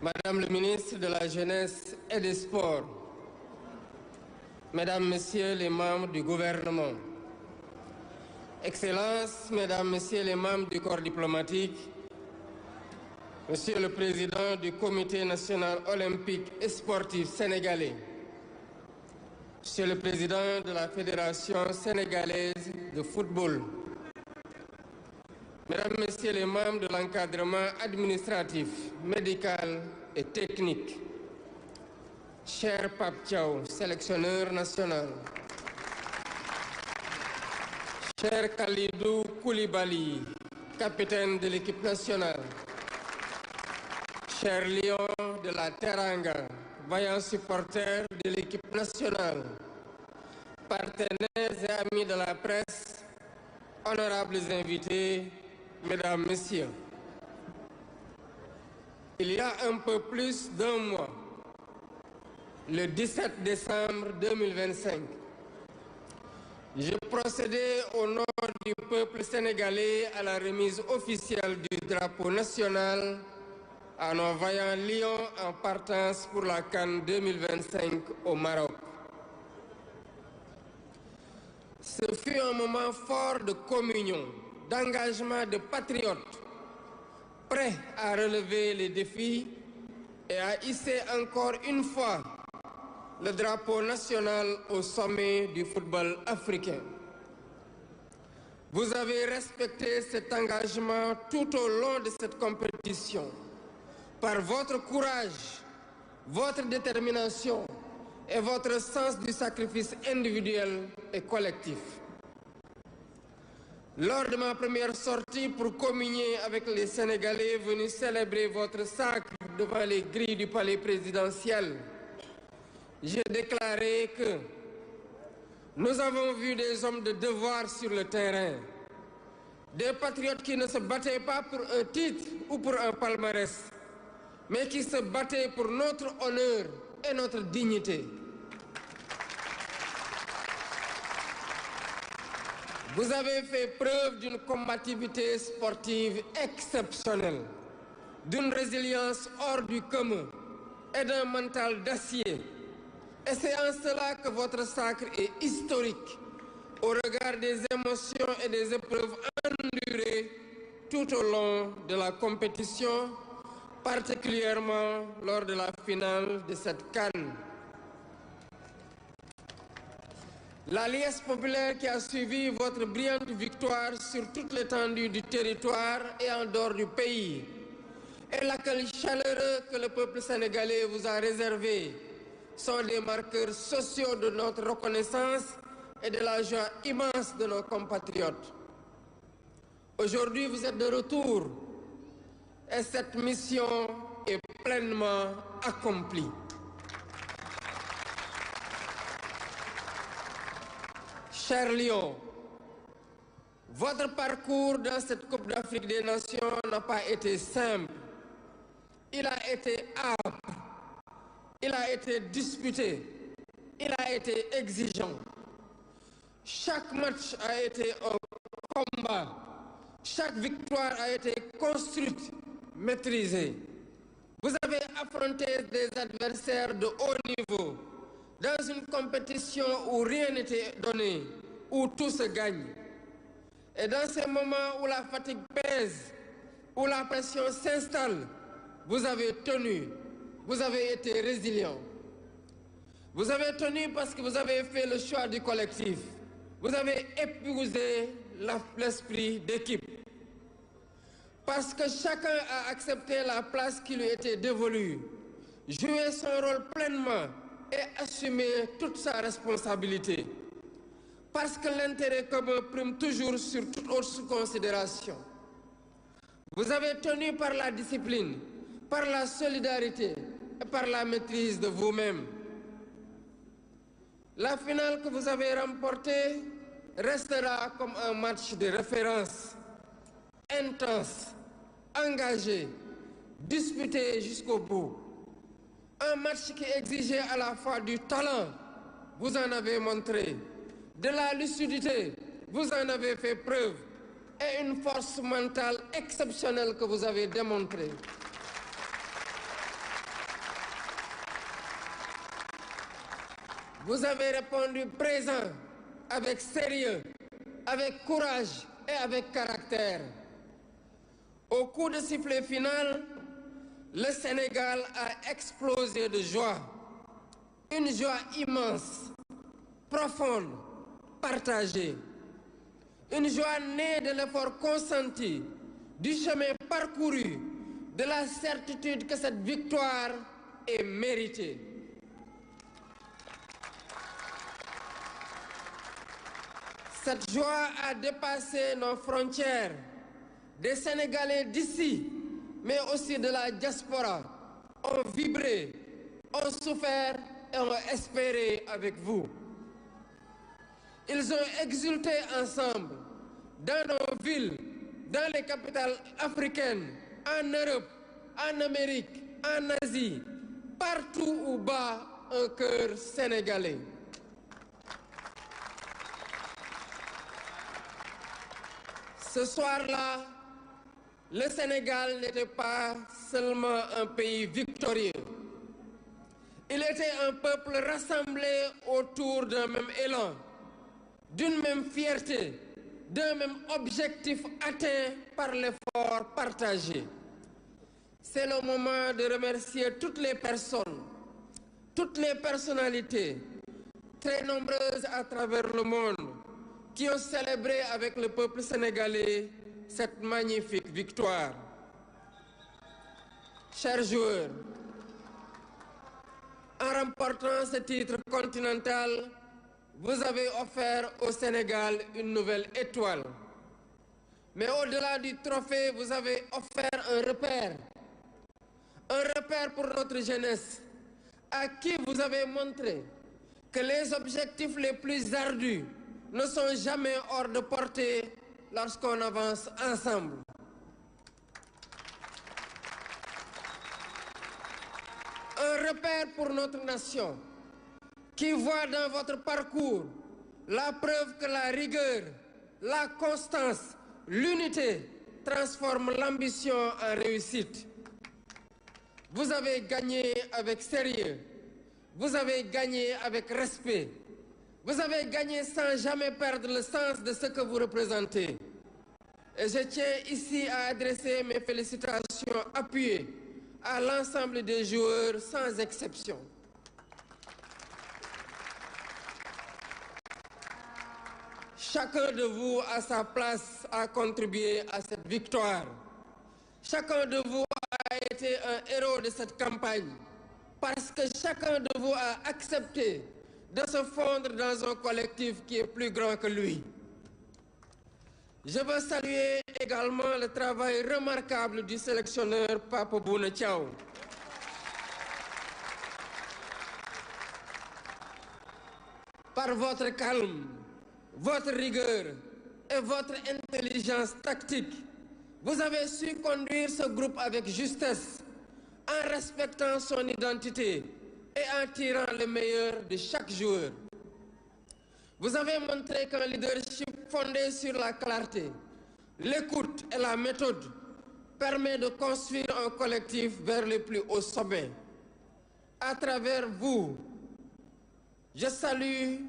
Madame le ministre de la Jeunesse et des Sports, Mesdames, Messieurs les membres du gouvernement, Excellences, Mesdames, Messieurs les membres du corps diplomatique, Monsieur le Président du Comité national olympique et sportif sénégalais, Monsieur le Président de la Fédération sénégalaise de football, Mesdames, Messieurs les membres de l'encadrement administratif, médical et technique, cher Pape Thiaw, sélectionneur national, cher Khalidou Koulibaly, capitaine de l'équipe nationale, cher Lion de la Teranga, vaillant supporter de l'équipe nationale, partenaires et amis de la presse, honorables invités, Mesdames, Messieurs, il y a un peu plus d'un mois, le 17 décembre 2025, j'ai procédé au nom du peuple sénégalais à la remise officielle du drapeau national à nos vaillants lions en partance pour la CAN 2025 au Maroc. Ce fut un moment fort de communion, d'engagement de patriotes, prêts à relever les défis et à hisser encore une fois le drapeau national au sommet du football africain. Vous avez respecté cet engagement tout au long de cette compétition par votre courage, votre détermination et votre sens du sacrifice individuel et collectif. Lors de ma première sortie pour communier avec les Sénégalais venus célébrer votre sacre devant les grilles du palais présidentiel, j'ai déclaré que nous avons vu des hommes de devoir sur le terrain, des patriotes qui ne se battaient pas pour un titre ou pour un palmarès, mais qui se battaient pour notre honneur et notre dignité. Vous avez fait preuve d'une combativité sportive exceptionnelle, d'une résilience hors du commun et d'un mental d'acier. Et c'est en cela que votre sacre est historique, au regard des émotions et des épreuves endurées tout au long de la compétition, particulièrement lors de la finale de cette CAN. La liesse populaire qui a suivi votre brillante victoire sur toute l'étendue du territoire et en dehors du pays, et l'accueil chaleureux que le peuple sénégalais vous a réservé, sont des marqueurs sociaux de notre reconnaissance et de la joie immense de nos compatriotes. Aujourd'hui, vous êtes de retour et cette mission est pleinement accomplie. Chers Lions, votre parcours dans cette Coupe d'Afrique des Nations n'a pas été simple. Il a été âpre, il a été disputé, il a été exigeant. Chaque match a été un combat, chaque victoire a été construite, maîtrisée. Vous avez affronté des adversaires de haut niveau, dans une compétition où rien n'était donné, où tout se gagne. Et dans ces moments où la fatigue pèse, où la pression s'installe, vous avez tenu, vous avez été résilient. Vous avez tenu parce que vous avez fait le choix du collectif. Vous avez épousé l'esprit d'équipe. Parce que chacun a accepté la place qui lui était dévolue, joué son rôle pleinement et assumé toute sa responsabilité. Parce que l'intérêt commun prime toujours sur toute autre considération. Vous avez tenu par la discipline, par la solidarité et par la maîtrise de vous-même. La finale que vous avez remportée restera comme un match de référence, intense, engagé, disputé jusqu'au bout. Un match qui exigeait à la fois du talent, vous en avez montré, de la lucidité, vous en avez fait preuve, et une force mentale exceptionnelle que vous avez démontrée. Vous avez répondu présent, avec sérieux, avec courage et avec caractère. Au coup de sifflet final, le Sénégal a explosé de joie. Une joie immense, profonde, partagée. Une joie née de l'effort consenti, du chemin parcouru, de la certitude que cette victoire est méritée. Cette joie a dépassé nos frontières. Des Sénégalais d'ici, mais aussi de la diaspora, ont vibré, ont souffert et ont espéré avec vous. Ils ont exulté ensemble dans nos villes, dans les capitales africaines, en Europe, en Amérique, en Asie, partout où bat un cœur sénégalais. Ce soir-là, le Sénégal n'était pas seulement un pays victorieux. Il était un peuple rassemblé autour d'un même élan, d'une même fierté, d'un même objectif atteint par l'effort partagé. C'est le moment de remercier toutes les personnes, toutes les personnalités, très nombreuses à travers le monde, qui ont célébré avec le peuple sénégalais cette magnifique victoire. Chers joueurs, en remportant ce titre continental, vous avez offert au Sénégal une nouvelle étoile. Mais au-delà du trophée, vous avez offert un repère pour notre jeunesse, à qui vous avez montré que les objectifs les plus ardus ne sont jamais hors de portée lorsqu'on avance ensemble. Un repère pour notre nation qui voit dans votre parcours la preuve que la rigueur, la constance, l'unité transforment l'ambition en réussite. Vous avez gagné avec sérieux, vous avez gagné avec respect, vous avez gagné sans jamais perdre le sens de ce que vous représentez. Et je tiens ici à adresser mes félicitations appuyées à l'ensemble des joueurs sans exception. Chacun de vous, à sa place, a contribué à cette victoire. Chacun de vous a été un héros de cette campagne parce que chacun de vous a accepté de se fondre dans un collectif qui est plus grand que lui. Je veux saluer également le travail remarquable du sélectionneur Papa Bouna Thiaw. Par votre calme, votre rigueur et votre intelligence tactique, vous avez su conduire ce groupe avec justesse, en respectant son identité et en tirant le meilleur de chaque joueur. Vous avez montré qu'un leadership fondé sur la clarté, l'écoute et la méthode permet de construire un collectif vers le plus haut sommet. À travers vous, je salue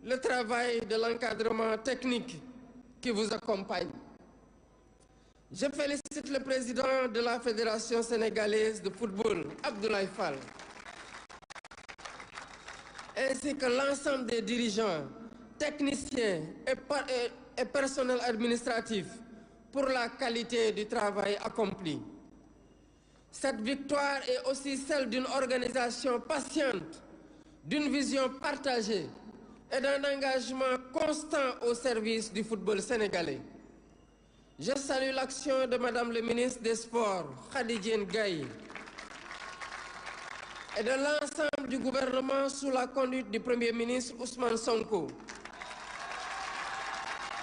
le travail de l'encadrement technique qui vous accompagne. Je félicite le président de la Fédération sénégalaise de football, Abdoulaye Fall, ainsi que l'ensemble des dirigeants, techniciens et personnel administratif pour la qualité du travail accompli. Cette victoire est aussi celle d'une organisation patiente, d'une vision partagée et d'un engagement constant au service du football sénégalais. Je salue l'action de Madame le ministre des Sports, Khady Gaye, et de l'ensemble du gouvernement sous la conduite du Premier ministre Ousmane Sonko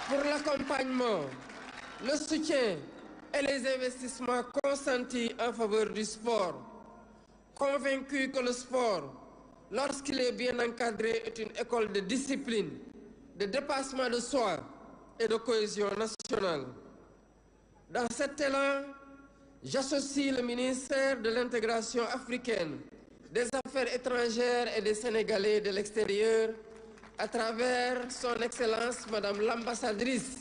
pour l'accompagnement, le soutien et les investissements consentis en faveur du sport, convaincu que le sport, lorsqu'il est bien encadré, est une école de discipline, de dépassement de soi et de cohésion nationale. Dans cet élan, j'associe le ministère de l'intégration africaine des Affaires étrangères et des Sénégalais de l'extérieur, à travers son Excellence Madame l'ambassadrice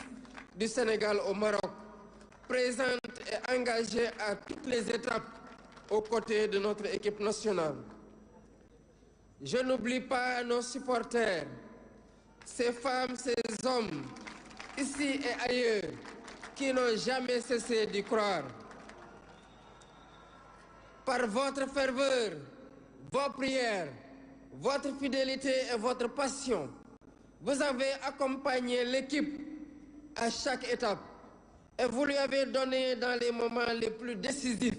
du Sénégal au Maroc, présente et engagée à toutes les étapes aux côtés de notre équipe nationale. Je n'oublie pas nos supporters, ces femmes, ces hommes, ici et ailleurs, qui n'ont jamais cessé d'y croire. Par votre ferveur, vos prières, votre fidélité et votre passion, vous avez accompagné l'équipe à chaque étape et vous lui avez donné dans les moments les plus décisifs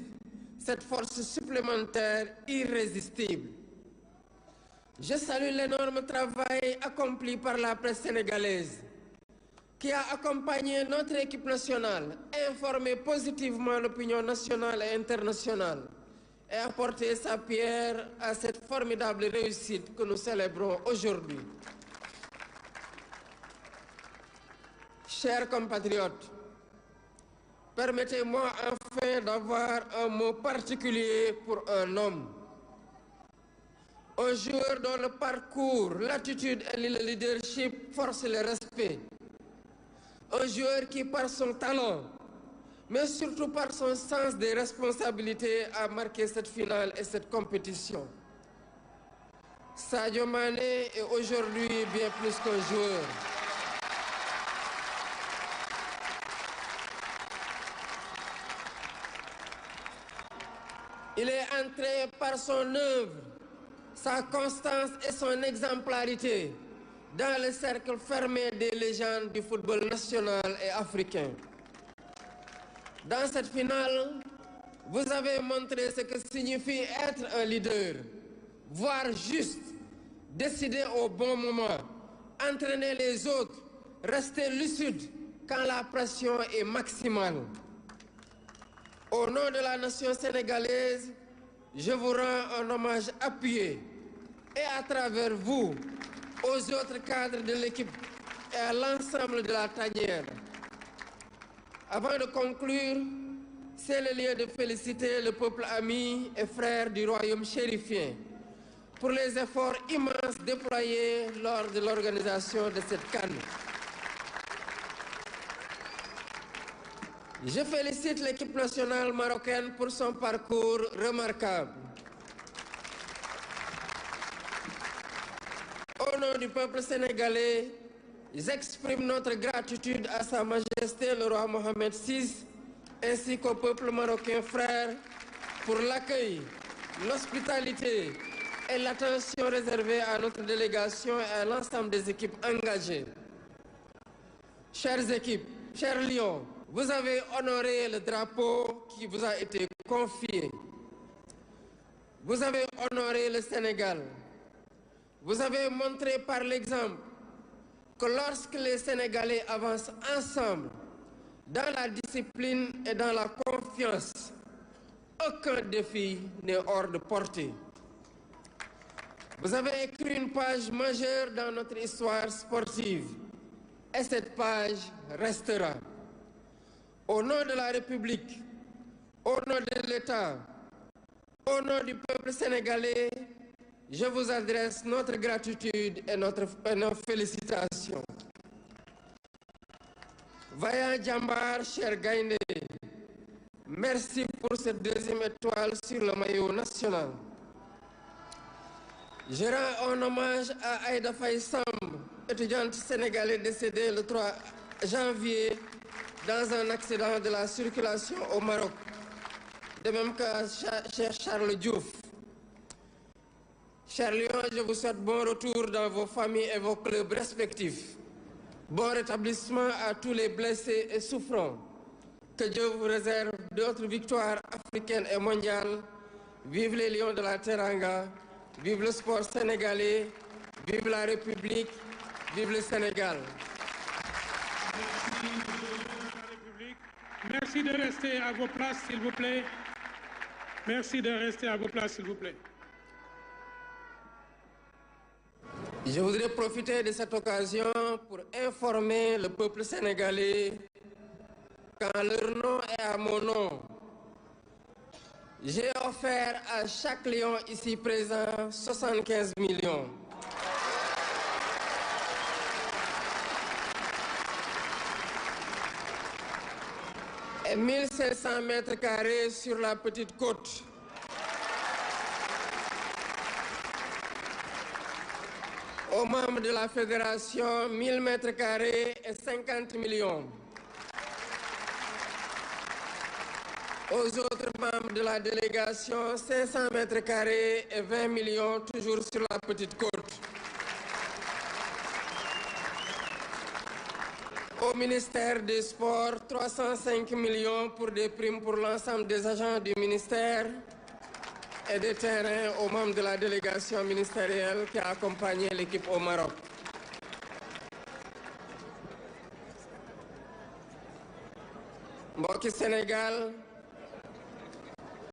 cette force supplémentaire irrésistible. Je salue l'énorme travail accompli par la presse sénégalaise qui a accompagné notre équipe nationale, informé positivement l'opinion nationale et internationale et apporté sa pierre à cette formidable réussite que nous célébrons aujourd'hui. Chers compatriotes, permettez-moi enfin d'avoir un mot particulier pour un homme. Un joueur dont le parcours, l'attitude et le leadership forcent le respect. Un joueur qui, par son talent, mais surtout par son sens des responsabilités, a marqué cette finale et cette compétition. Sadio Mané est aujourd'hui bien plus qu'un joueur. Il est entré par son œuvre, sa constance et son exemplarité dans le cercle fermé des légendes du football national et africain. Dans cette finale, vous avez montré ce que signifie être un leader, voir juste, décider au bon moment, entraîner les autres, rester lucide quand la pression est maximale. Au nom de la nation sénégalaise, je vous rends un hommage appuyé et à travers vous, aux autres cadres de l'équipe et à l'ensemble de la tanière. Avant de conclure, c'est le lieu de féliciter le peuple ami et frère du royaume chérifien pour les efforts immenses déployés lors de l'organisation de cette CAN. Je félicite l'équipe nationale marocaine pour son parcours remarquable. Au nom du peuple sénégalais, j'exprime notre gratitude à Sa Majesté le roi Mohamed VI ainsi qu'au peuple marocain frère pour l'accueil, l'hospitalité et l'attention réservée à notre délégation et à l'ensemble des équipes engagées. Chères équipes, chers lions, vous avez honoré le drapeau qui vous a été confié. Vous avez honoré le Sénégal. Vous avez montré par l'exemple que lorsque les Sénégalais avancent ensemble dans la discipline et dans la confiance, aucun défi n'est hors de portée. Vous avez écrit une page majeure dans notre histoire sportive et cette page restera. Au nom de la République, au nom de l'État, au nom du peuple sénégalais, je vous adresse notre gratitude et nos félicitations. Vaillant Djambar, cher Gaïndé, merci pour cette deuxième étoile sur le maillot national. Je rends un hommage à Aïda Faye Samb, étudiante sénégalaise décédée le 3 janvier dans un accident de la circulation au Maroc, de même qu'à cher Charles Diouf. Chers Lions, je vous souhaite bon retour dans vos familles et vos clubs respectifs. Bon rétablissement à tous les blessés et souffrants. Que Dieu vous réserve d'autres victoires africaines et mondiales. Vive les Lions de la Teranga, vive le sport sénégalais, vive la République, vive le Sénégal. Merci de rester à vos places, s'il vous plaît. Merci de rester à vos places, s'il vous plaît. Je voudrais profiter de cette occasion pour informer le peuple sénégalais qu'en leur nom et à mon nom, J'ai offert à chaque lion ici présent 75 millions. Et 1500 mètres carrés sur la petite côte. Aux membres de la fédération, 1000 mètres carrés et 50 millions. Aux autres membres de la délégation, 500 mètres carrés et 20 millions, toujours sur la petite côte. Au ministère des Sports, 305 millions pour des primes pour l'ensemble des agents du ministère et des terrains aux membres de la délégation ministérielle qui a accompagné l'équipe au Maroc. Mbokki Sénégal,